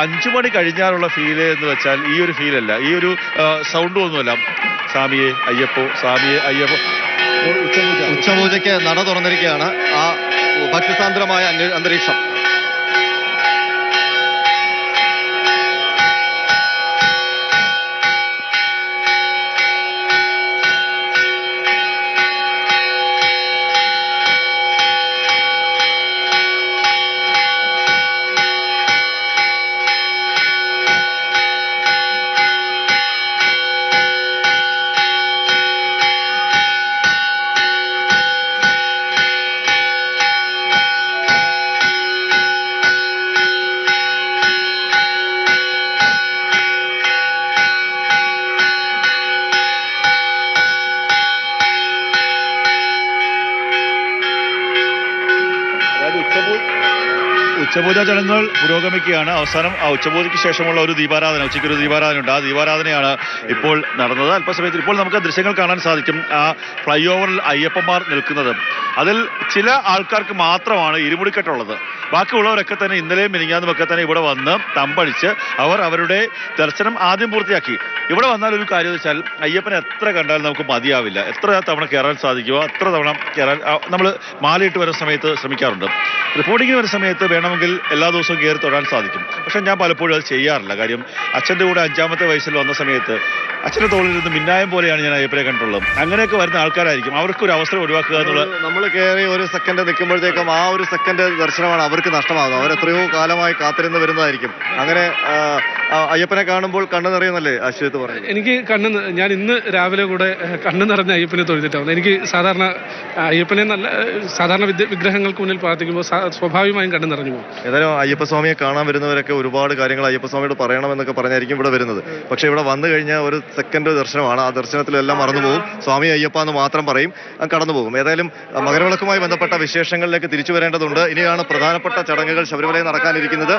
5 മണി കഴിഞ്ഞാലുള്ള feel എന്ന് വെച്ചാൽ ഈ ഒരു ഫീലല്ല, ഈ ഒരു സൗണ്ട് ഒന്നുമല്ല. സ്വാമിയെ അയ്യപ്പോ, സ്വാമിയെ അയ്യപ്പോ. ഉച്ചപൂജയ്ക്ക് നട തുറന്നിരിക്കുകയാണ്. ആ ഭക്തിസാന്ദ്രമായ അന്തരീക്ഷം. ഉച്ചപൂജാ ചടങ്ങുകൾ പുരോഗമിക്കുകയാണ്. അവസാനം ആ ഉച്ചപൂജയ്ക്ക് ശേഷമുള്ള ഒരു ദീപാരാധന, ഉച്ചയ്ക്കൊരു ദീപാരാധനയുണ്ട്. ആ ദീപാരാധനയാണ് ഇപ്പോൾ നടന്നത്. അല്പസമയത്തിൽ ഇപ്പോൾ നമുക്ക് ദൃശ്യങ്ങൾ കാണാൻ സാധിക്കും. ആ ഫ്ലൈ ഓവറിൽ അയ്യപ്പന്മാർ നിൽക്കുന്നത്. അതിൽ ചില ആൾക്കാർക്ക് മാത്രമാണ് ഇരുമുടിക്കെട്ടുള്ളത്. ബാക്കിയുള്ളവരൊക്കെ തന്നെ ഇന്നലെയും മിനിഞ്ഞാന്നുമൊക്കെ തന്നെ ഇവിടെ വന്ന് തമ്പടിച്ച് അവർ അവരുടെ ദർശനം ആദ്യം പൂർത്തിയാക്കി. ഇവിടെ വന്നാൽ ഒരു കാര്യം എന്ന് വെച്ചാൽ അയ്യപ്പനെ എത്ര കണ്ടാലും നമുക്ക് മതിയാവില്ല. എത്ര തവണ കയറാൻ സാധിക്കുമോ അത്ര തവണ കയറാൻ നമ്മൾ മാലയിട്ട് വരുന്ന സമയത്ത് ശ്രമിക്കാറുണ്ട്. റിപ്പോർട്ടിങ്ങിന് വരുന്ന സമയത്ത് വേണമെങ്കിൽ എല്ലാ ദിവസവും കയറി തൊഴാൻ സാധിക്കും. പക്ഷെ ഞാൻ പലപ്പോഴും അത് ചെയ്യാറില്ല. കാര്യം അച്ഛൻ്റെ കൂടെ 5-ാമത്തെ വയസ്സിൽ വന്ന സമയത്ത് അച്ഛൻ്റെ തോളിലിരുന്ന് മിന്നായം പോലെയാണ് ഞാൻ അയ്യപ്പനെ കണ്ടിട്ടുള്ളത്. അങ്ങനെയൊക്കെ വരുന്ന ആൾക്കാരായിരിക്കും. അവർക്ക് ഒരു അവസരം ഒഴിവാക്കുക എന്നുള്ളത്. നമ്മൾ കയറി ഒരു സെക്കൻഡ് നിൽക്കുമ്പോഴത്തേക്കും ആ ഒരു സെക്കൻഡ് ദർശനമാണ് അവർക്ക് നഷ്ടമാകുന്നത്. അവർ എത്രയോ കാലമായി കാത്തിരുന്ന് വരുന്നതായിരിക്കും. അങ്ങനെ അയ്യപ്പനെ കാണുമ്പോൾ കണ്ണു നിറയുന്നല്ലേ അശ്വത്ത് പറയുന്നത്? എനിക്ക് ഞാൻ ഇന്ന് രാവിലെ കൂടെ കണ്ണു നിറഞ്ഞ അയ്യപ്പനെ തൊഴുതിട്ടാണ്. എനിക്ക് സാധാരണ അയ്യപ്പനെ സാധാരണ വിഗ്രഹങ്ങൾക്ക് മുന്നിൽ പ്രാർത്ഥിക്കുമ്പോൾ സ്വാഭാവികമായും കണ്ണു നിറഞ്ഞു പോകും. ഏതായാലും അയ്യപ്പസ്വാമിയെ കാണാൻ വരുന്നവരൊക്കെ ഒരുപാട് കാര്യങ്ങൾ അയ്യപ്പസ്വാമിയോട് പറയണമെന്നൊക്കെ പറഞ്ഞായിരിക്കും ഇവിടെ വരുന്നത്. പക്ഷേ ഇവിടെ വന്നു കഴിഞ്ഞാൽ ഒരു സെക്കൻഡ് ദർശനമാണ്. ആ ദർശനത്തിലെല്ലാം മറന്നുപോകും. സ്വാമി അയ്യപ്പ എന്ന് മാത്രം പറയും, കടന്നുപോകും. ഏതായാലും മകരവിളക്കുമായി ബന്ധപ്പെട്ട വിശേഷങ്ങളിലേക്ക് തിരിച്ചു വരേണ്ടതുണ്ട്. ഇനിയാണ് പ്രധാനപ്പെട്ട ചടങ്ങുകൾ ശബരിമലയിൽ നടക്കാനിരിക്കുന്നത്.